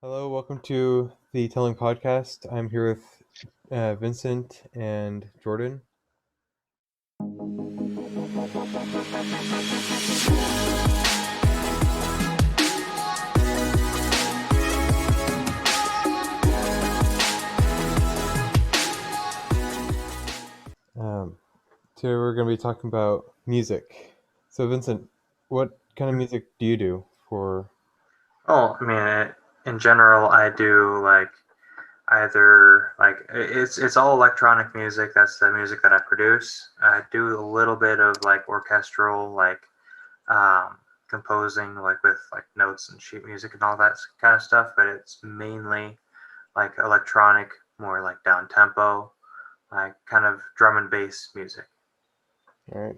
Hello, welcome to the Telling Podcast. I'm here with Vincent and Jordan. Um, Today we're going to be talking about music. So, Vincent, what kind of music do you do for? Oh, I mean, in general, I do like either like it's all electronic music. That's the music that I produce. I do a little bit of like orchestral, like um, composing, like with like notes and sheet music and all that kind of stuff. But it's mainly like electronic, more like down tempo, like kind of drum and bass music. All right.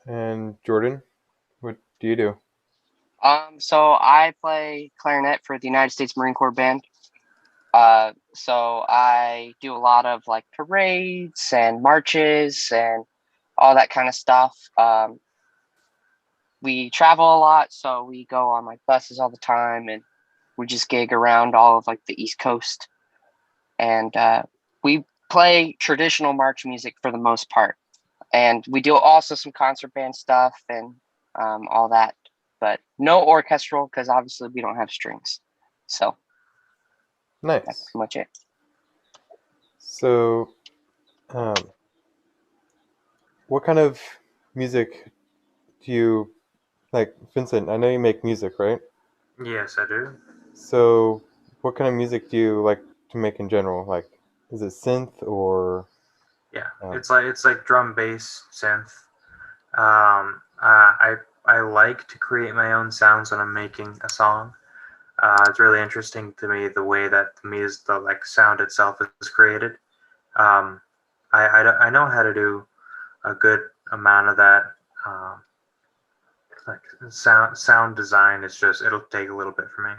And Jordan, what do you do? So I play clarinet for the United States Marine Corps Band. So I do a lot of like parades and marches and all that kind of stuff. We travel a lot, so we go on like buses all the time, and we just gig around all of like the East Coast. And we play traditional march music for the most part, and we do also some concert band stuff and all that, but no orchestral because obviously we don't have strings. So that's Nice. pretty much it. So, um, what kind of music do you like, Vincent? I know you make music, right? Yes, I do. So, what kind of music do you like to make in general? Like, is it synth or Yeah, um, it's like drum bass synth. I like to create my own sounds when I'm making a song. It's really interesting to me the way that the like sound itself is created. Um, I know how to do a good amount of that. Um, like sound design is just it'll take a little bit for me.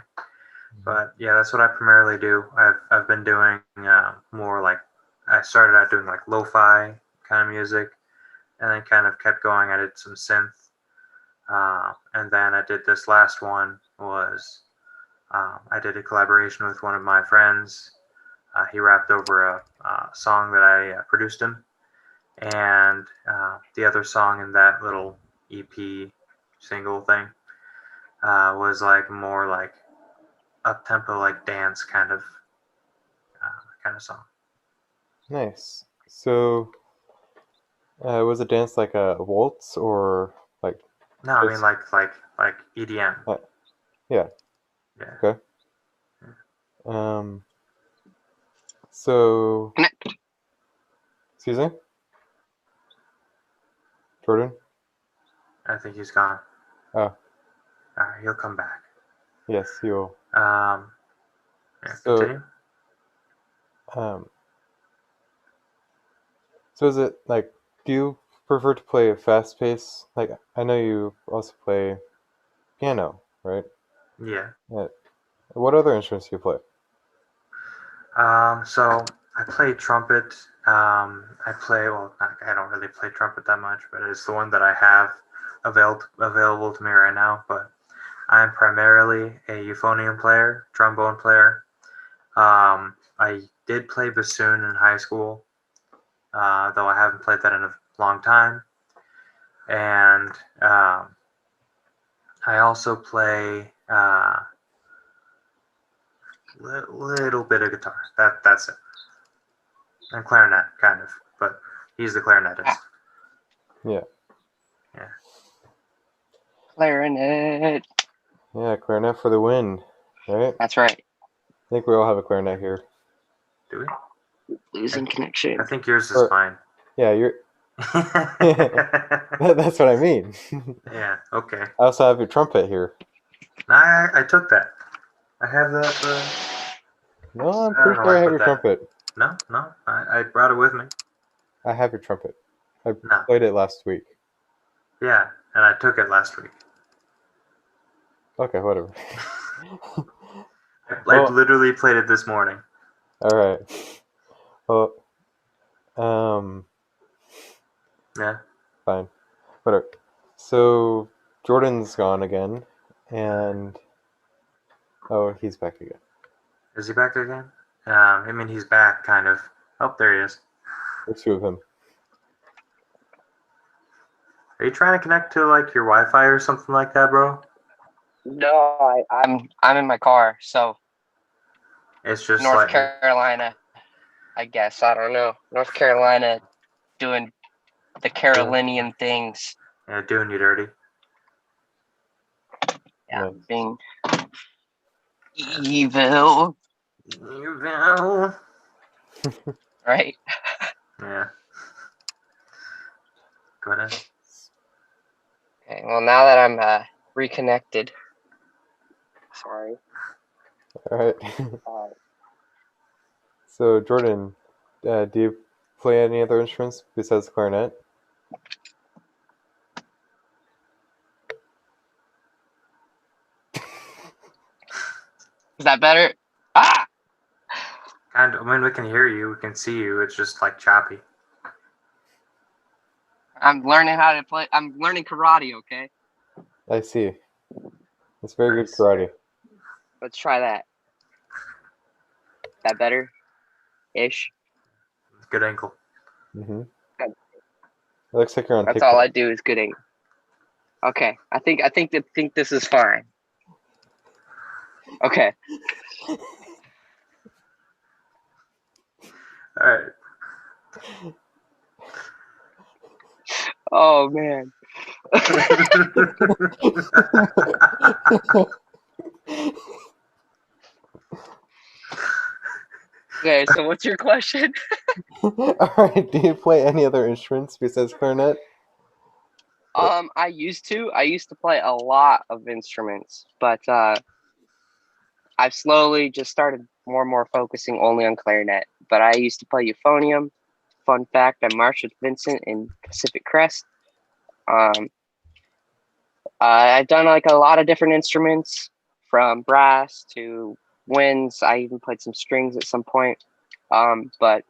But yeah, that's what I primarily do. I've been doing more like I started out doing like lo-fi kind of music, and then kind of kept going. I did some synth. And then I did this last one was I did a collaboration with one of my friends. He rapped over a song that I produced him, and the other song in that little EP single thing was like more like up tempo, like dance kind of song. nice? So, was it dance like a waltz or like No, I mean just like EDM. uh, yeah, Yeah. okay. Um, so excuse me, Jordan. I think he's gone. Oh, All right, he'll come back. yes, you will. Um, yeah, So, continue. um, so is it like, do you prefer to play a fast pace? Like, I know you also play piano, right? Yeah. Uh, what other instruments do you play? So I play trumpet. I play well. I don't really play trumpet that much, but it's the one that I have available to me right now. But I'm primarily a euphonium player, trombone player. I did play bassoon in high school, though I haven't played that in a long time. And I also play little bit of guitar. That's it. And clarinet, kind of, but he's the clarinetist. Yeah, Yeah. Clarinet. yeah, clarinet for the win, right? That's right. I think we all have a clarinet here. Do we? I, Losing I connection. think yours is Or fine. yeah, you're. That's what I mean. Yeah. Okay. I also have your trumpet here. I took that. I have that. No, I'm I don't pretty know sure where I I have put your that. trumpet. No, no. I brought it with me. I have your trumpet. I No. played it last week. Yeah, and I took it last week. Okay, whatever. I Well, literally played it this morning. all right. Well, um, Yeah. fine. Whatever. So Jordan's gone again, and oh, he's back again. Is he back again? I mean, he's back, kind of. Oh, there he is. There's two of him. Are you trying to connect to like your Wi-Fi or something like that, bro? No, I'm in my car, so It's just North like Carolina, I guess. I don't know. North Carolina doing the Carolinian things. yeah, doing you dirty. Yeah, Nice. being evil, Evil. right? Yeah. Go ahead. Okay, well, now that I'm reconnected, sorry. All right. So, Jordan, do you play any other instruments besides clarinet? Is that better? Ah! And I mean, we can hear you, we can see you. It's just like choppy. I'm learning how to play. I'm learning karate, okay? I see. It's very good Nice. karate. Let's try that. That better? Ish. Good ankle. Mm-hmm. Good. It looks like you're on That's TikTok. all I do is good aim. Okay, I think this is fine. Okay. All right. Oh man. Okay, so what's your question? All right. Do you play any other instruments besides clarinet? I used to play a lot of instruments, but I've slowly just started more and more focusing only on clarinet. But I used to play euphonium. Fun fact: I marched with Vincent in Pacific Crest. Um, I've done like a lot of different instruments, from brass to winds. I even played some strings at some point. But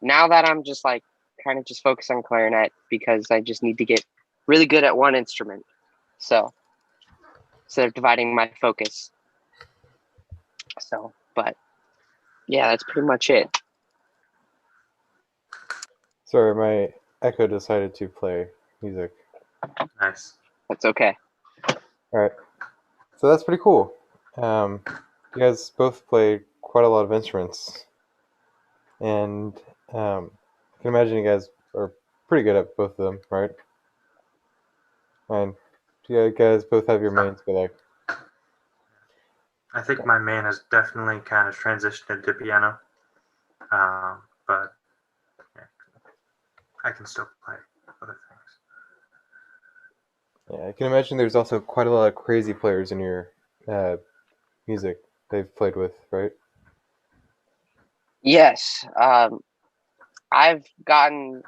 now that I'm just like kind of just focused on clarinet because I just need to get really good at one instrument. So instead of dividing my focus. So, but yeah, that's pretty much it. Sorry, my Echo decided to play music. Nice. That's okay. All right. So that's pretty cool. You guys both play quite a lot of instruments, and I can imagine you guys are pretty good at both of them, right? And you guys both have your mains, but like, I think my main has definitely kind of transitioned into piano. But yeah, I can still play other things. yeah, I can imagine there's also quite a lot of crazy players in your music they've played with, right? Yes, I've gotten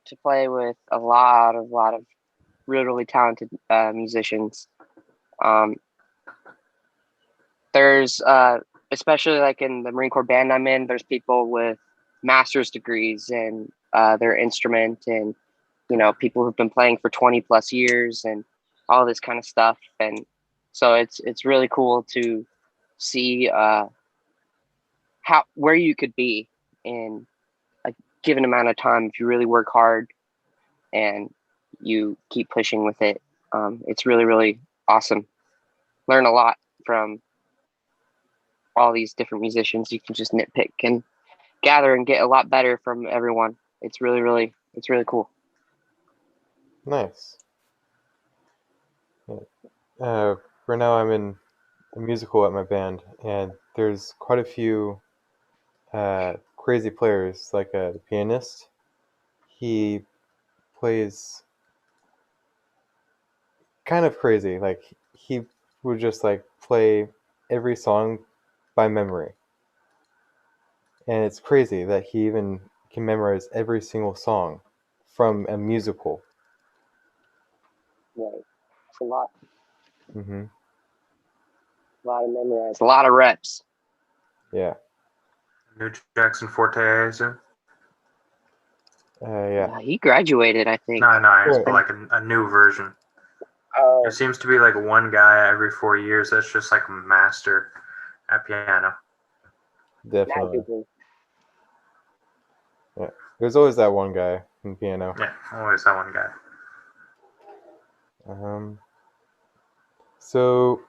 to play with a lot of really talented musicians. Um, there's especially like in the Marine Corps band I'm in, there's people with master's degrees in their instrument, and people who've been playing for 20 plus years and all this kind of stuff. And so it's really cool to see where you could be in a given amount of time if you really work hard and you keep pushing with it. It's really awesome. Learn a lot from all these different musicians. You can just nitpick and gather and get a lot better from everyone. It's really cool. Nice. Yeah. Right now I'm in a musical at my band, and there's quite a few crazy players. Like the pianist, he plays kind of crazy. Like he would just like play every song by memory, and it's crazy that he even can memorize every single song from a musical. Right. It's a lot. Hmm. A lot of memorize. A lot of reps. Yeah. New Jackson Forte, I assume? Yeah. He graduated, I think. No, it's Right. like a new version. Oh, There seems to be like one guy every 4 years that's just like a master at piano. Definitely. magically. Yeah. There's always that one guy in piano. Yeah, always that one guy. So,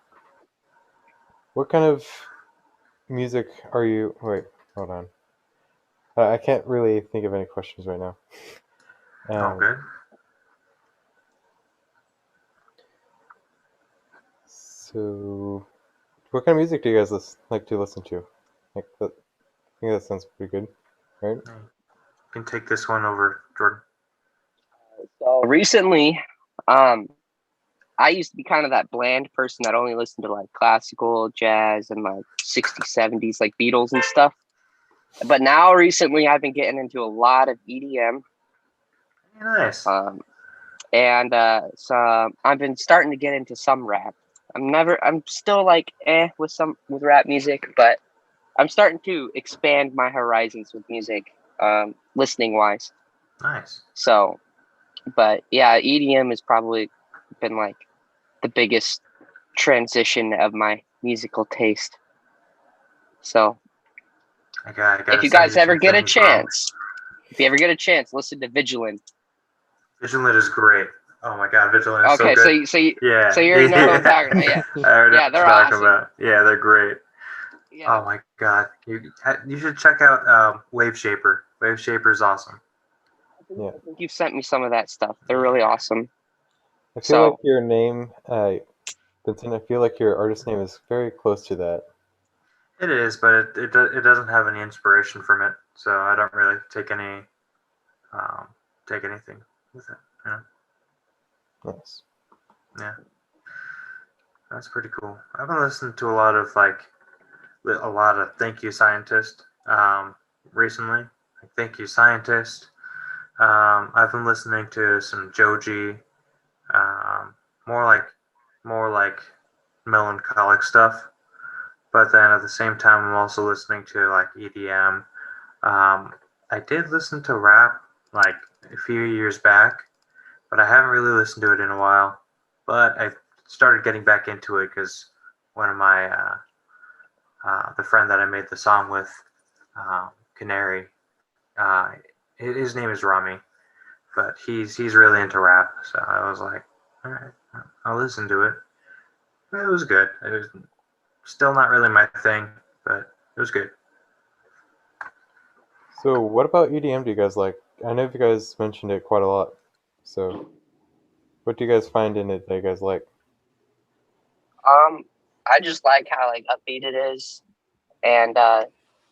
what kind of music are you? Wait, hold on. I can't really think of any questions right now. Oh, good. So, what kind of music do you guys like to listen to? Like, I think that sounds pretty good, right? You can take this one over, Jordan. So recently, I used to be kind of that bland person that only listened to like classical, jazz, and like 60s, 70s, like Beatles and stuff. But now recently, I've been getting into a lot of EDM. Nice. And so I've been starting to get into some rap. I'm still like with rap music, but I'm starting to expand my horizons with music, listening wise. Nice. So, but yeah, EDM has probably been like the biggest transition of my musical taste. So, I gotta if you guys ever get a chance, listen to Vigilant. Vigilant is great. Oh my god, Vigilant is Okay, so good. so you Yeah. know what I'm talking about. Yeah, I already know yeah, what they're you're talking awesome. about. Yeah, they're great. Yeah. Oh my god, you should check out Wave Shaper. Wave Shaper is awesome. Yeah. I think you've sent me some of that stuff. They're really awesome. I feel like your name, Vincent, I feel like your artist name is very close to that. It is, but it doesn't have any inspiration from it, so I don't really take anything with it. Yeah. Nice. Yeah, that's pretty cool. I've been listening to a lot of Thank You Scientist recently. Like Thank You Scientist. I've been listening to some Joji, more like melancholic stuff. But then at the same time, I'm also listening to like EDM. I did listen to rap like a few years back, but I haven't really listened to it in a while. But I started getting back into it because one of my the friend that I made the song with, Canary, uh, his name is Rami, but he's really into rap. So I was like, all right, I'll listen to it. But it was good. It was still not really my thing, but it was good. So, what about EDM do you guys like? I know you guys mentioned it quite a lot. So, what do you guys find in it that you guys like? I just like how like upbeat it is, and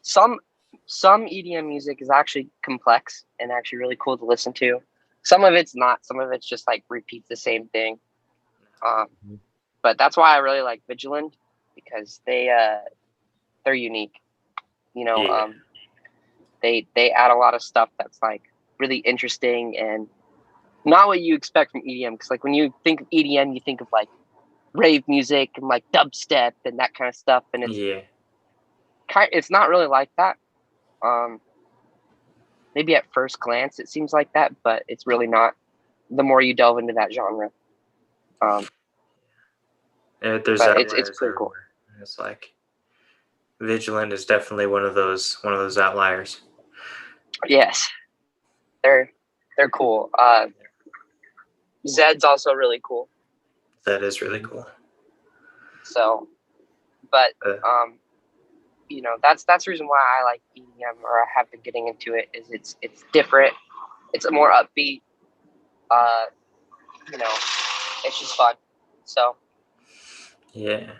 some EDM music is actually complex and actually really cool to listen to. Some of it's not. Some of it's just like repeats the same thing. But that's why I really like Vigilant, because they're unique. You know, Yeah. They add a lot of stuff that's like really interesting and not what you expect from EDM. Because like when you think of EDM, you think of like rave music and like dubstep and that kind of stuff, and it's not really like that. Maybe at first glance it seems like that, but it's really not. The more you delve into that genre, There's but outliers it's pretty cool. everywhere. It's like Vigilant is definitely one of those outliers. Yes, they're cool. Zed's also really cool. That is really cool. So, but you know, that's the reason why I like EDM, or I have been getting into it. Is it's different. It's a more upbeat. You know, it's just fun. So yeah.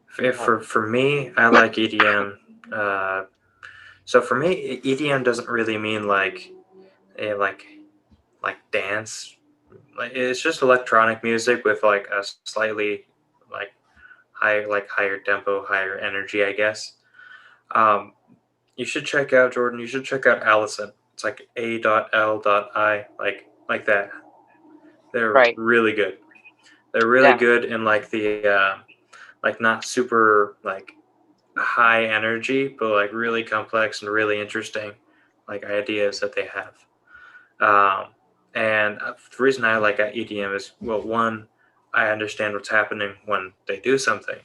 For me, I like EDM. So for me, EDM doesn't really mean like dance. Like it's just electronic music with like a slightly like higher tempo, higher energy, I guess. You should check out Jordan. You should check out Allison. It's like A.L.I. like that. They're really good. They're really good in like the like not super like high energy, but like really complex and really interesting like ideas that they have. And the reason I like EDM is, well, one, I understand what's happening when they do something,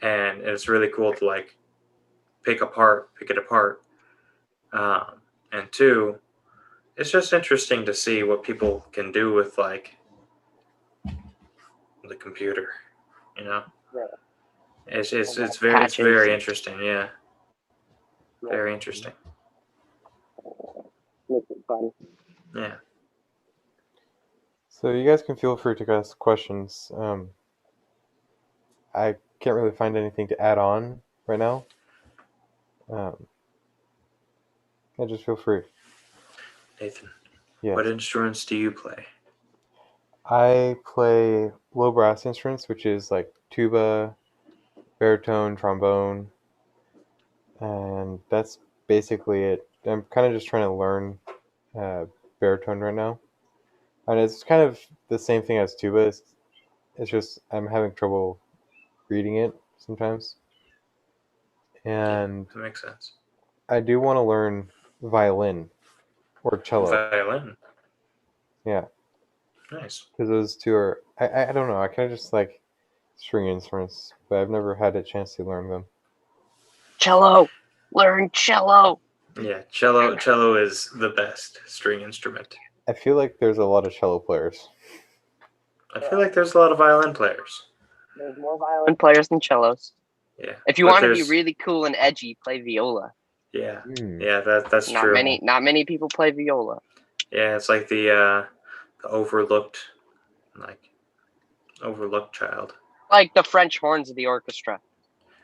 and it's really cool to like pick it apart. And two, it's just interesting to see what people can do with like the computer. You know, Right. it's very interesting. Yeah, very interesting. Makes it fun. Yeah. So you guys can feel free to ask questions. I can't really find anything to add on right now. Yeah, just feel free. Nathan, Yes. what instruments do you play? I play low brass instruments, which is like tuba, baritone, trombone, and that's basically it. I'm kind of just trying to learn baritone right now, and it's kind of the same thing as tuba. It's just I'm having trouble reading it sometimes, and That makes sense. I do want to learn violin or cello. Violin. Yeah, Nice. because those two are I don't know. I kind of just like string instruments, but I've never had a chance to learn them. Cello. Learn cello. Yeah, cello is the best string instrument. I feel like there's a lot of cello players. I feel like there's a lot of violin players. There's more violin players than cellos. Yeah. If you want to be really cool and edgy, play viola. Yeah. Yeah, that's not true. Not many people play viola. Yeah, it's like the overlooked child. Like the French horns of the orchestra.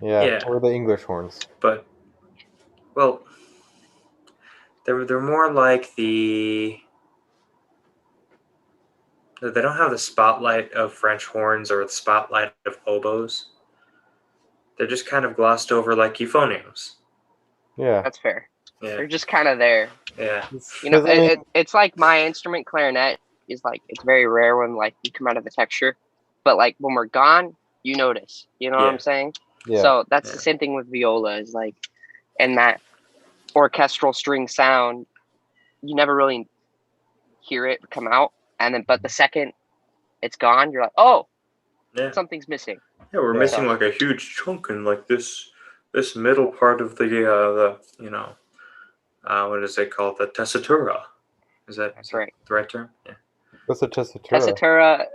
Yeah. Or the English horns. But well, they're more like they don't have the spotlight of French horns or the spotlight of oboes. They're just kind of glossed over like euphoniums. Yeah. That's fair. Yeah. They're just kind of there. Yeah. You know, it's like my instrument, clarinet, is like, it's very rare when like you come out of the texture. But like when we're gone, you notice. You know what I'm saying? Yeah. So that's the same thing with viola, is like, and that orchestral string sound, you never really hear it come out. And then, but the second it's gone, you're like, oh, something's missing. Yeah, we're missing like a huge chunk in like this middle part of the what is it called? The tessitura. Is that right? The right term? Yeah. What's a tessitura? Tessitura,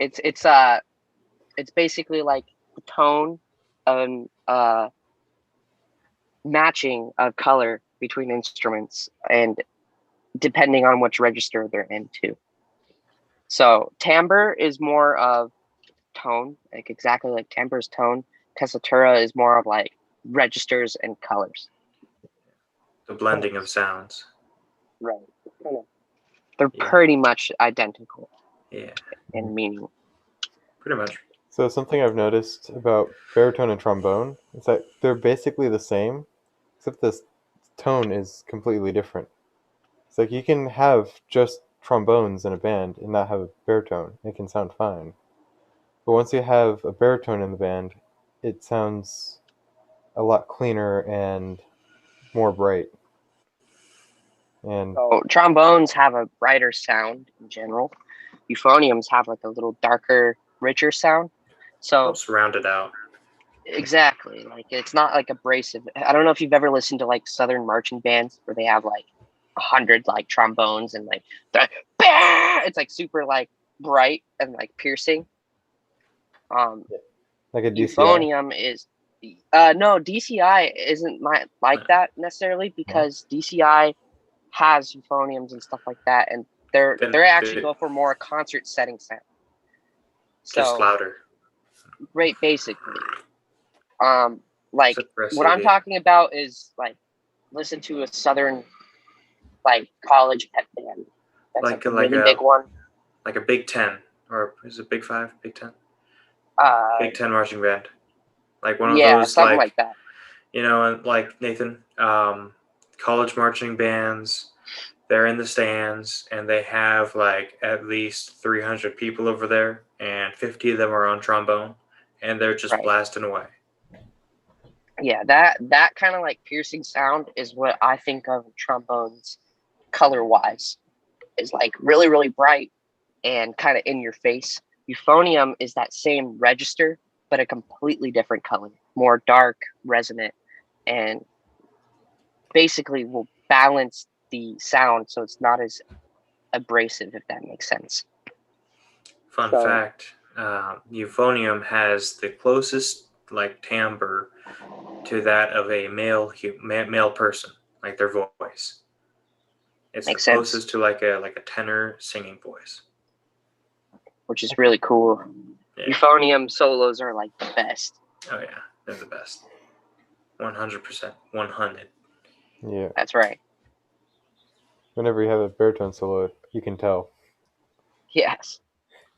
it's basically like the tone and matching of color between instruments, and depending on which register they're into. So timbre is more of tone, like exactly like timbre's tone. Tessitura is more of like registers and colors. The blending of sounds. Right. They're pretty much identical. Yeah. In meaning. Pretty much. So something I've noticed about baritone and trombone is that they're basically the same, except the tone is completely different. It's like you can have just trombones in a band and not have a baritone. It can sound fine. But once you have a baritone in the band, it sounds a lot cleaner and more bright. And so trombones have a brighter sound in general. Euphoniums have like a little darker, richer sound. So helps round it out. Exactly. Like it's not like abrasive. I don't know if you've ever listened to like Southern marching bands where they have like 100 like trombones and like it's like super like bright and like piercing. Like a DCI? Euphonium is no, DCI isn't like that necessarily, because DCI has euphoniums and stuff like that, and they're actually go for more concert setting sound. So just louder. Right, basically. Like what I'm talking about is like listen to a Southern like college pep band. That's like a really big one. Like a Big Ten, or is it Big Five? Big Ten? Big Ten marching band. Like one of those, something like that. You know, like Nathan, college marching bands, they're in the stands and they have like at least 300 people over there, and 50 of them are on trombone, and they're just blasting away. Yeah, that kind of like piercing sound is what I think of trombones color-wise. Is like really, really bright and kind of in your face. Euphonium is that same register, but a completely different color, more dark, resonant, and basically will balance the sound so it's not as abrasive, if that makes sense. Fun fact, euphonium has the closest like timbre to that of a male person, like their voice. It's Makes the sense. closest to like a tenor singing voice. Which is really cool. Yeah. Euphonium solos are like the best. Oh yeah, they're the best. 100%. 100. Yeah. That's right. Whenever you have a baritone solo, you can tell. Yes.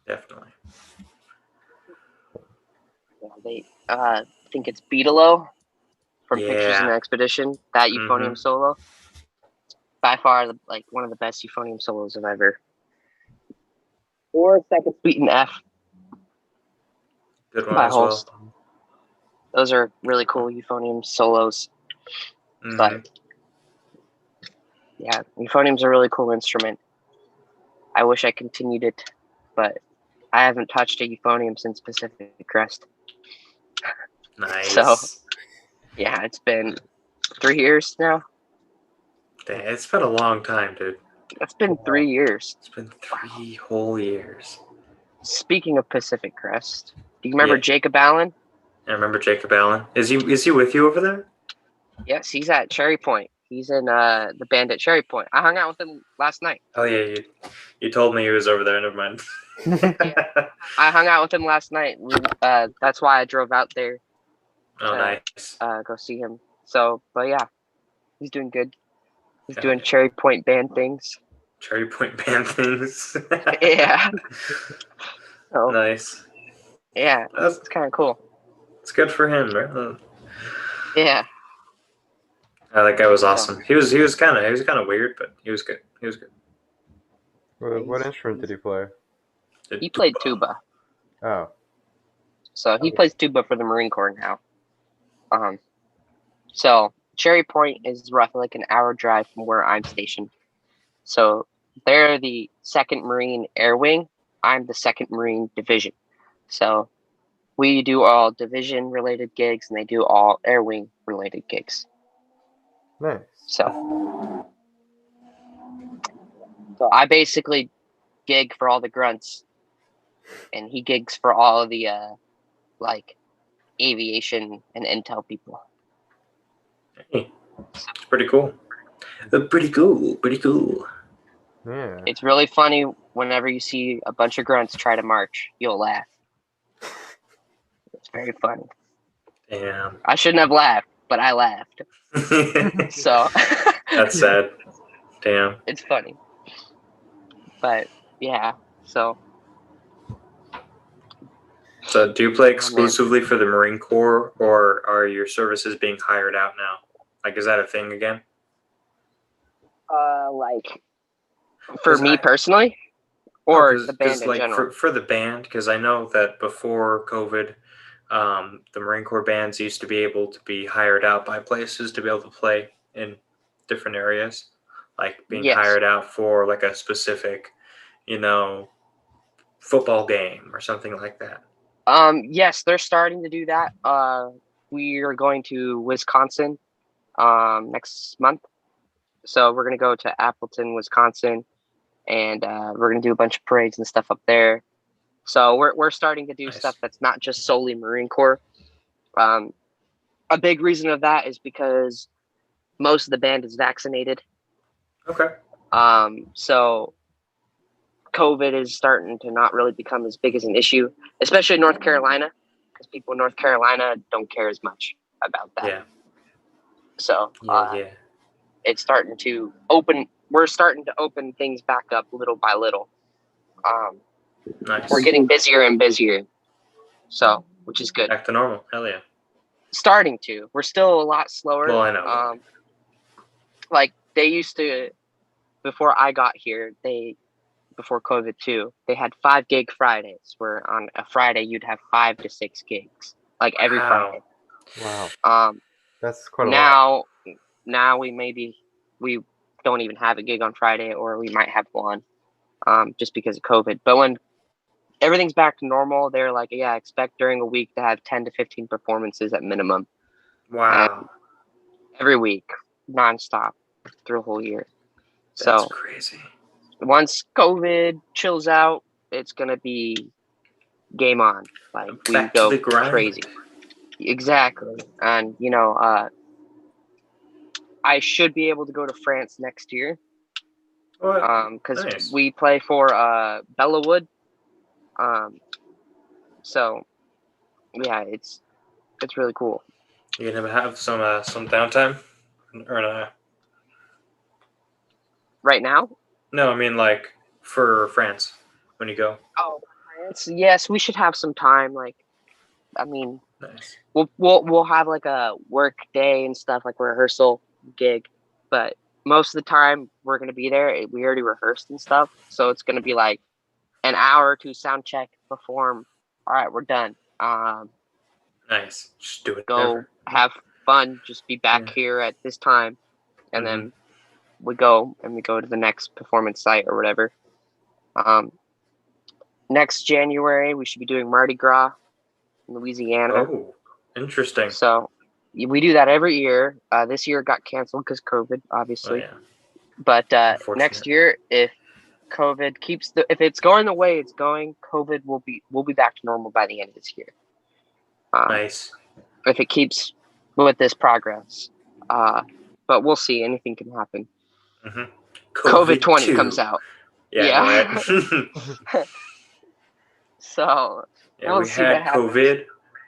Definitely. Yeah, they I think it's Beatalo from Pictures in Yeah. Expedition. That euphonium solo. By far one of the best euphonium solos I've ever. Or Second Suite in F. Good one by as well. Holst. Those are really cool euphonium solos. But yeah, euphonium's a really cool instrument. I wish I continued it, but I haven't touched a euphonium since Pacific Crest. Nice. So yeah, it's been 3 years now. Dang, it's been a long time, dude. It's been 3 years. It's been 3 whole years. Speaking of Pacific Crest, do you remember Jacob Allen? I remember Jacob Allen. Is he with you over there? Yes, he's at Cherry Point. He's in the band at Cherry Point. I hung out with him last night. Oh yeah, you told me he was over there. Never mind. Yeah. I hung out with him last night. That's why I drove out there. Nice. Go see him. So, but yeah, he's doing good. He's doing Cherry Point band things. Cherry Point band things. Yeah. So, nice. Yeah, it's kind of cool. It's good for him, right? Yeah. That guy was awesome. He was kind of weird, but he was good. He was good. What instrument did he play? He played tuba. Oh. So he plays tuba for the Marine Corps now. So Cherry Point is roughly like an hour drive from where I'm stationed. So they're the 2nd Marine Air Wing. I'm the 2nd Marine Division. So we do all division related gigs and they do all Air Wing related gigs. Nice. So I basically gig for all the grunts and he gigs for all of the aviation and intel people. Hey, it's pretty cool. Pretty cool. Yeah. It's really funny whenever you see a bunch of grunts try to march. You'll laugh. It's very funny. Damn. I shouldn't have laughed, but I laughed. So that's sad. Damn. It's funny. But yeah, so do you play exclusively for the Marine Corps, or are your services being hired out now? Like, is that a thing again? For me personally, or the band in general? For the band, because I know that before COVID, the Marine Corps bands used to be able to be hired out by places to be able to play in different areas, like being hired out for like a specific, football game or something like that. Yes, they're starting to do that. We are going to Wisconsin next month. So we're going to go to Appleton, Wisconsin, and we're going to do a bunch of parades and stuff up there. So we're starting to do stuff that's not just solely Marine Corps. A big reason of that is because most of the band is vaccinated. Okay. So COVID is starting to not really become as big as an issue, especially in North Carolina, because people in North Carolina don't care as much about that. Yeah. So it's starting to open. We're starting to open things back up little by little. Nice. We're getting busier and busier, so which is good. Back to normal. Hell yeah. Starting to. We're still a lot slower. Well, I know. Like they used to, before I got here, before COVID too, they had 5 gig Fridays, where on a Friday you'd have 5 to 6 gigs, like every Friday. Wow. That's quite a lot. Now we don't even have a gig on Friday, or we might have one, just because of COVID. But when everything's back to normal, they're like, yeah, expect during a week to have 10 to 15 performances at minimum. Wow. Every week. nonstop through the whole year. That's So crazy. once COVID chills out, it's gonna be game on. Like we Back to go the grind. crazy. Exactly. And I should be able to go to France next year. What? Because Nice. we play for Bellawood. So yeah, it's really cool. You gonna have some downtime, or not? Right now? No, I mean like for France when you go. Oh, France. Yes, we should have some time. Like, I mean, Nice. we'll have like a work day and stuff, like rehearsal gig, but most of the time we're gonna be there. We already rehearsed and stuff, so it's gonna be like an hour to sound check, perform. All right, we're done. Nice. Just do it. Go have fun. Just be back here at this time, and then we go to the next performance site or whatever. Next January we should be doing Mardi Gras in Louisiana. Oh, interesting. So we do that every year. This year it got canceled because COVID, obviously. Oh, yeah. But next year, if COVID if it's going the way it's going, COVID will be back to normal by the end of this year. Nice. If it keeps with this progress, but we'll see. Anything can happen. Mm-hmm. COVID-20 comes out. Yeah. Right. So yeah, we had COVID.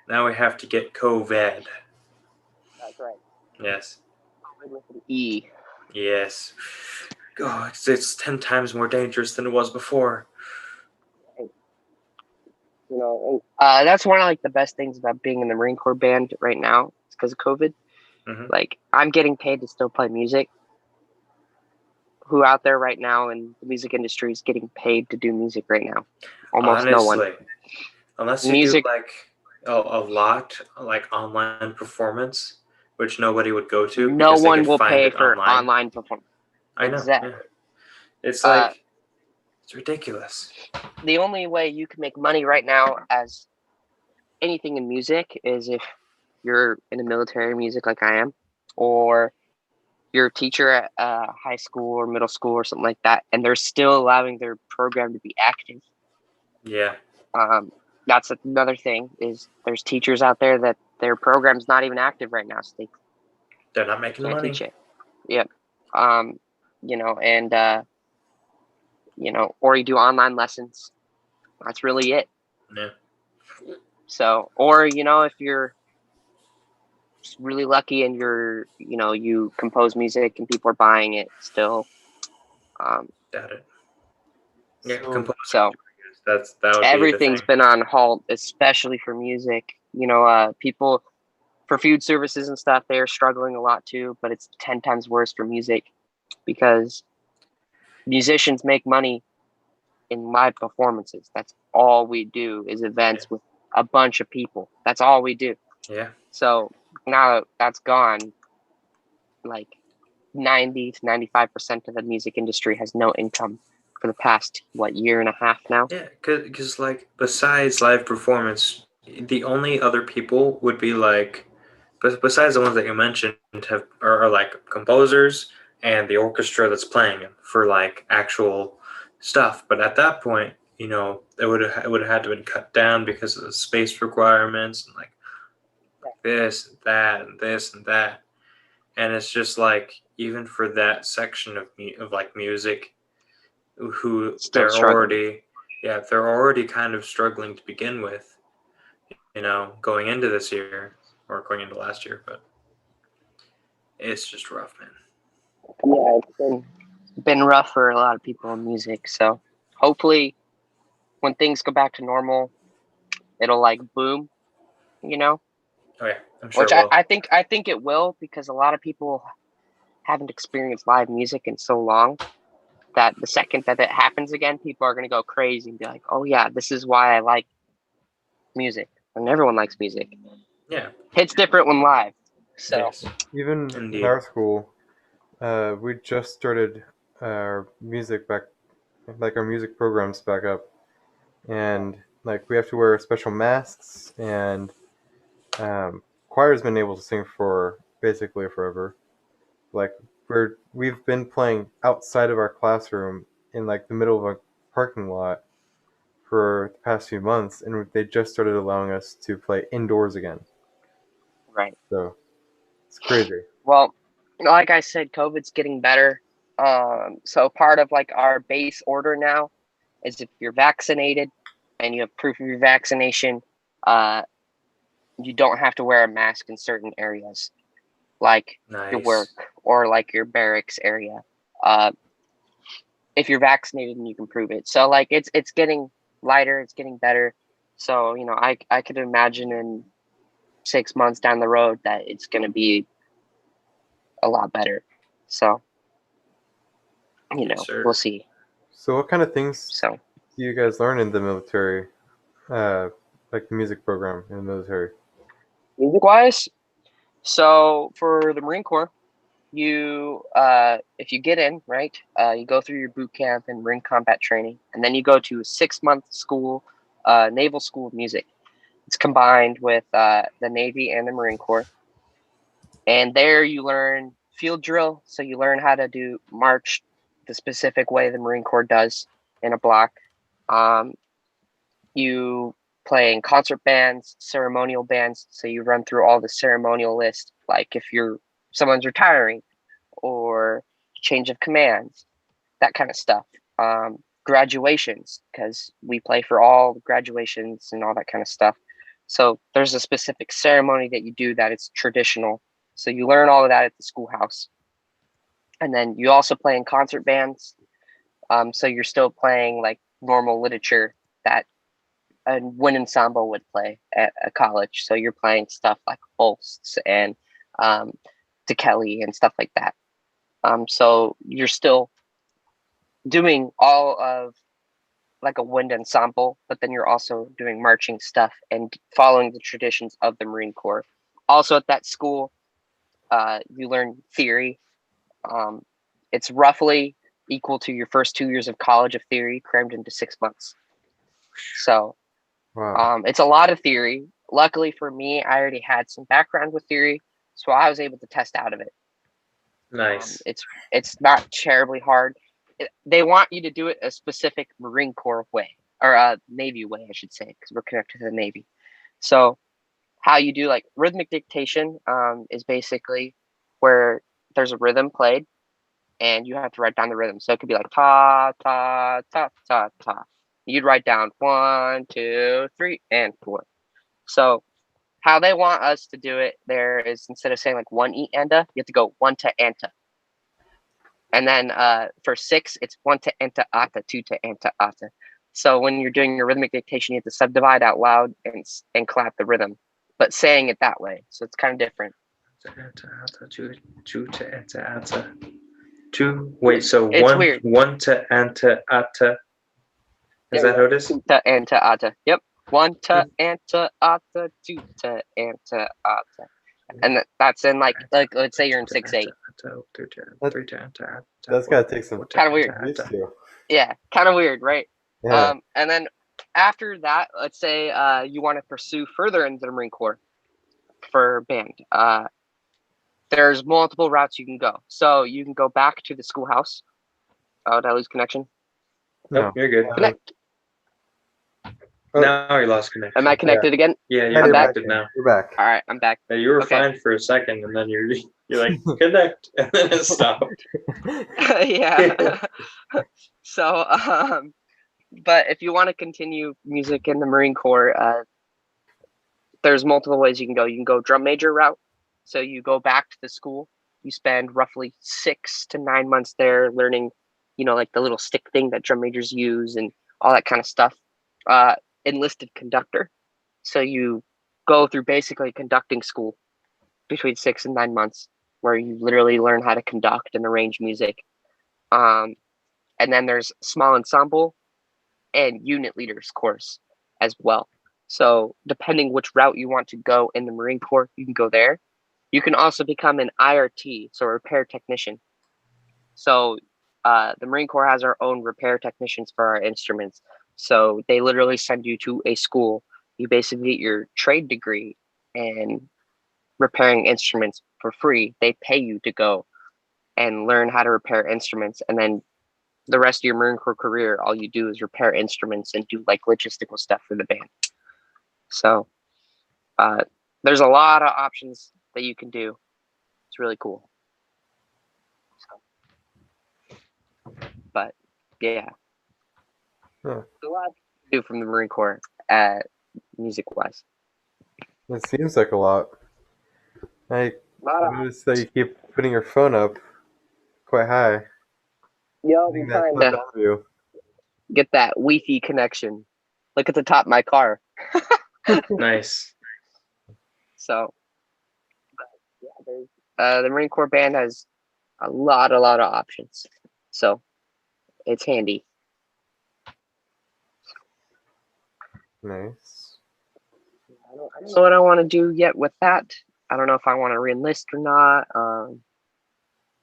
Now we have to get COVID. That's right. Yes. COVID with an E. Yes. Oh, it's 10 times more dangerous than it was before. That's one of like the best things about being in the Marine Corps band right now. It's because of COVID. Mm-hmm. Like, I'm getting paid to still play music. Who out there right now in the music industry is getting paid to do music right now? Almost no one. Unless you do like a lot like online performance, which nobody would go to. No one will pay for online performance. I know. Exactly. Yeah. It's like it's ridiculous. The only way you can make money right now as anything in music is if you're in the military music like I am, or you're a teacher at high school or middle school or something like that, and they're still allowing their program to be active. Yeah. That's another thing, is there's teachers out there that their program's not even active right now, so they're not making money. Teach it. Yep. Or you do online lessons. That's really it. Yeah. So, or if you're really lucky and you compose music and people are buying it still. Got it. Yeah. So that would everything's been on halt, especially for music. People for food services and stuff, they're struggling a lot too, but it's 10 times worse for music because musicians make money in live performances. That's all we do is events with a bunch of people. That's all we do. Yeah. So now that's gone, like 90 to 95% of the music industry has no income for the past, year and a half now? Yeah, because like besides live performance, the only other people would be like, besides the ones that you mentioned, are like composers and the orchestra that's playing them for like actual stuff. But at that point, it would have had to been cut down because of the space requirements and like this, that, and this and that. And it's just like, even for that section of like music, who they're already kind of struggling to begin with, going into this year or going into last year, but it's just rough, man. Yeah, it's been rough for a lot of people in music. So hopefully when things go back to normal, it'll like boom, Oh yeah, I'm sure. Which I think it will, because a lot of people haven't experienced live music in so long that the second that it happens again, people are going to go crazy and be like, oh yeah, this is why I like music. And everyone likes music. Yeah. It's different when live. So yes. Even in our school, we just started our music back, like our music programs back up. And like we have to wear special masks, and choir's been able to sing for basically forever. Like we've been playing outside of our classroom in like the middle of a parking lot for the past few months, and they just started allowing us to play indoors again. Right. So it's crazy. Well, like I said, COVID's getting better. So part of like our base order now is if you're vaccinated and you have proof of your vaccination, you don't have to wear a mask in certain areas, like your work Nice. or like your barracks area. Uh, if you're vaccinated and you can prove it. So like it's getting lighter, it's getting better. So, you know, I could imagine in 6 months down the road that it's gonna be a lot better. So, you Yes, know, sir. we'll see. So what kind of things So do you guys learn in the military? Like the music program in the military? music wise, so for the Marine Corps, you if you get in, right, you go through your boot camp and Marine combat training, and then you go to a 6 month school, Naval School of Music. It's combined with the Navy and the Marine Corps. And there you learn field drill. So you learn how to do march the specific way the Marine Corps does in a block. Um, you play in concert bands, ceremonial bands. So you run through all the ceremonial list, like if someone's retiring or change of commands, that kind of stuff. Graduations, because we play for all the graduations and all that kind of stuff. So there's a specific ceremony that you do that it's traditional. So you learn all of that at the schoolhouse. And then you also play in concert bands. So you're still playing like normal literature that a wind ensemble would play at a college. So you're playing stuff like Holst and um, DeKelly and stuff like that. So you're still doing all of like a wind ensemble, but then you're also doing marching stuff and following the traditions of the Marine Corps. Also at that school, you learn theory. Um, it's roughly equal to your first 2 years of college of theory crammed into 6 months. So Wow. it's a lot of theory. Luckily for me, I already had some background with theory, so I was able to test out of it. Nice. It's not terribly hard. They want you to do it a specific Marine Corps way or a Navy way, I should say, because we're connected to the Navy. So how you do like rhythmic dictation is basically where there's a rhythm played and you have to write down the rhythm. So it could be like ta ta ta ta ta. You'd write down 1, 2, 3, and 4. So how they want us to do it there is instead of saying like one e anda, you have to go one to anta. And then for 6, it's 1 to anta ata, 2 to anta ata. So when you're doing your rhythmic dictation, you have to subdivide out loud and clap the rhythm, but saying it that way. So it's kind of different. Two. Wait, so It's weird. One to anta ata. Is that how it is? 2 to anta ata. Yep. 1 to anta ata, 2 to anta ata. And that's in like let's say you're in 6/8. That's gotta take some Kind of weird. used to. Yeah, kind of weird, right? Yeah. And then after that, let's say you want to pursue further into the Marine Corps for band. There's multiple routes you can go. So you can go back to the schoolhouse. Oh, did I lose connection? Nope, you're good. Connect. Oh. Now you lost connection. Am I connected again? Yeah, Yeah, you're back. connected now. You're back. All right, I'm back. You were Okay. fine for a second, and then you're like connect, and then it stopped. Yeah. So, but if you want to continue music in the Marine Corps, there's multiple ways you can go. You can go drum major route. So you go back to the school. You spend roughly 6 to 9 months there learning, you know, like the little stick thing that drum majors use and all that kind of stuff. Enlisted conductor. So you go through basically conducting school between 6 and 9 months, where you literally learn how to conduct and arrange music. And then there's small ensemble and unit leaders course as well. So depending which route you want to go in the Marine Corps, you can go there. You can also become an IRT, so a repair technician. So the Marine Corps has our own repair technicians for our instruments. So they literally send you to a school. You basically get your trade degree and repairing instruments for free. They pay you to go. and learn how to repair instruments, and then the rest of your Marine Corps career, all you do is repair instruments and do like logistical stuff for the band. So there's a lot of options that you can do. It's really cool. But yeah, Huh. a lot to do from the Marine Corps, music wise. It seems like a lot. I noticed that you keep putting your phone up quite high. Yo, Getting I'm that trying to top down view. get that Wi-Fi connection. Look at the top of my car. Nice. So, yeah, there's the Marine Corps band has a lot of options. So it's handy. Nice. I don't know what I want to do yet with that. I don't know if I want to re-enlist or not.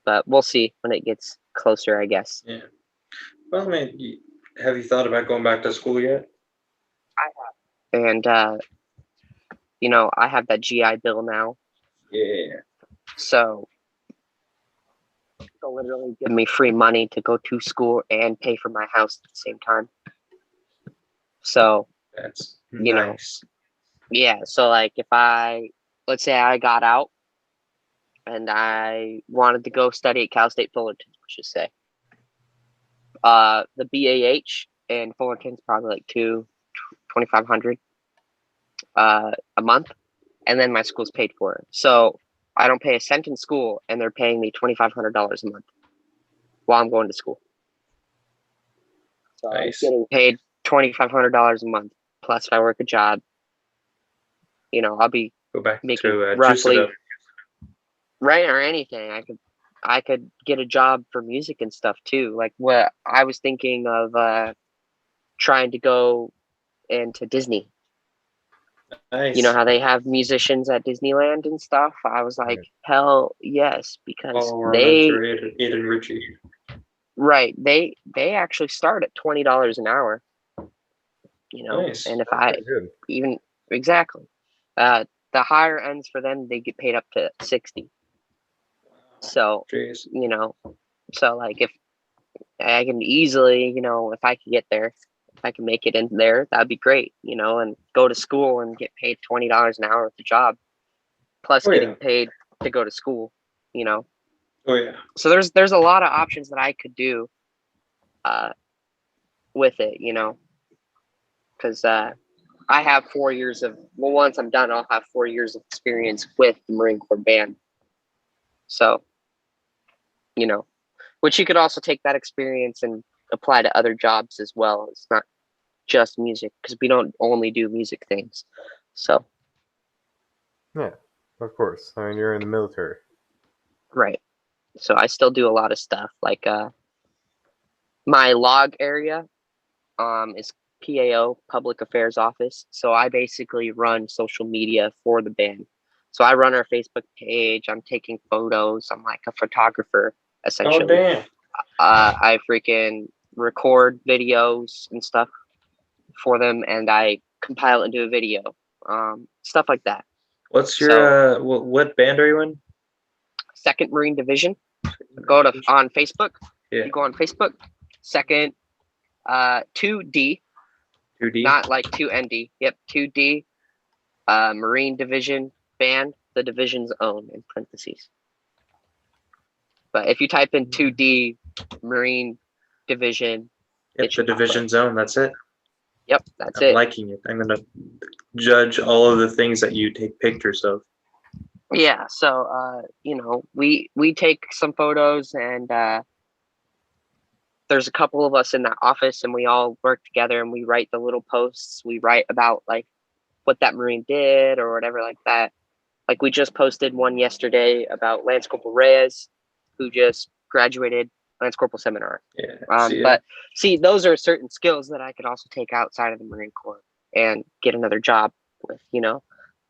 But we'll see when it gets closer, I guess. Yeah. Well, man, have you thought about going back to school yet? I have. And, I have that GI Bill now. Yeah. So they'll literally give me free money to go to school and pay for my house at the same time. So That's nice. Yeah. So like let's say I got out and I wanted to go study at Cal State Fullerton, let's just say. The BAH in Fullerton's probably like $2,500 a month, and then my school's paid for. So I don't pay a cent in school, and they're paying me $2,500 a month while I'm going to school. So nice. I'm getting paid $2,500 a month. Plus, if I work a job, I'll be go back making to roughly right or anything. I could get a job for music and stuff too. Like what I was thinking of trying to go into Disney. Nice. You know how they have musicians at Disneyland and stuff? I was like, hell yes, because Aiden Ritchie. Right. They actually start at $20 an hour. Nice. And if even exactly. The higher ends for them, they get paid up to 60. So Jeez. So like if I can easily, if I could get there, if I can make it in there, that'd be great, and go to school and get paid $20 an hour at the job, plus getting paid to go to school, Oh yeah. So there's a lot of options that I could do with it, because I have 4 years once I'm done, I'll have 4 years of experience with the Marine Corps band. So, which you could also take that experience and apply to other jobs as well. It's not just music, because we don't only do music things. So yeah, of course. I mean, you're in the military, right? So I still do a lot of stuff. Like my log area is PAO, Public Affairs Office. So I basically run social media for the band. So I run our Facebook page. I'm taking photos. I'm like a photographer essentially. Oh damn. I freaking record videos and stuff for them, and I compile it into a video, stuff like that. What's your what band are you in? 2nd Marine Division. Go on Facebook. Yeah. You go on Facebook. 2nd 2D. 2D. Not like 2ND. Yep, 2D. Marine Division band. The division's own in parentheses. But if you type in 2D Marine Division, it's the division zone. That's it. Yep, that's I'm it. liking it. I'm gonna judge all of the things that you take pictures of. Yeah, so we take some photos, and there's a couple of us in that office, and we all work together, and we write the little posts. We write about like what that Marine did or whatever like that. Like we just posted one yesterday about Lance Corporal Reyes, who just graduated Lance Corporal Seminar. Yeah. But see, those are certain skills that I could also take outside of the Marine Corps and get another job with, Be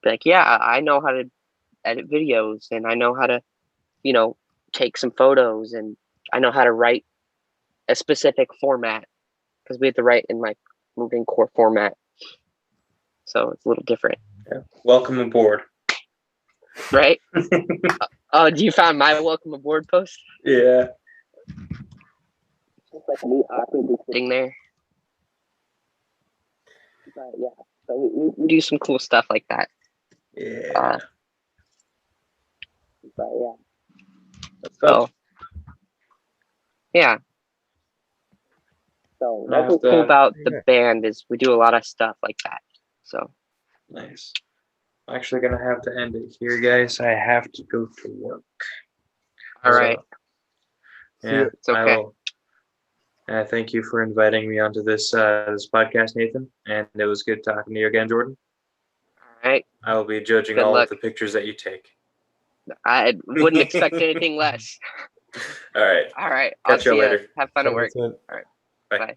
like, yeah, I know how to edit videos, and I know how to, take some photos, and I know how to write a specific format, because we have to write in like Marine Corps format. So it's a little different. Yeah. Welcome aboard. Right? Oh, you found my welcome aboard post? Yeah. Just like me awkwardly sitting there. But yeah, so we do some cool stuff like that. Yeah. But yeah. That's cool. So yeah. So I that's have what's cool to- about the Yeah. band is we do a lot of stuff like that. So Nice. I'm actually gonna have to end it here, guys. I have to go to work. all right. See Yeah, ya. It's okay. I will. Thank you for inviting me onto this this podcast, Nathan. And it was good talking to you again, Jordan. All right. I will be judging Good all luck. of the pictures that you take. I wouldn't expect anything less. All right. All right. I'll Catch you see ya. later. Have fun at Bye, work. Vincent. Bye. Bye.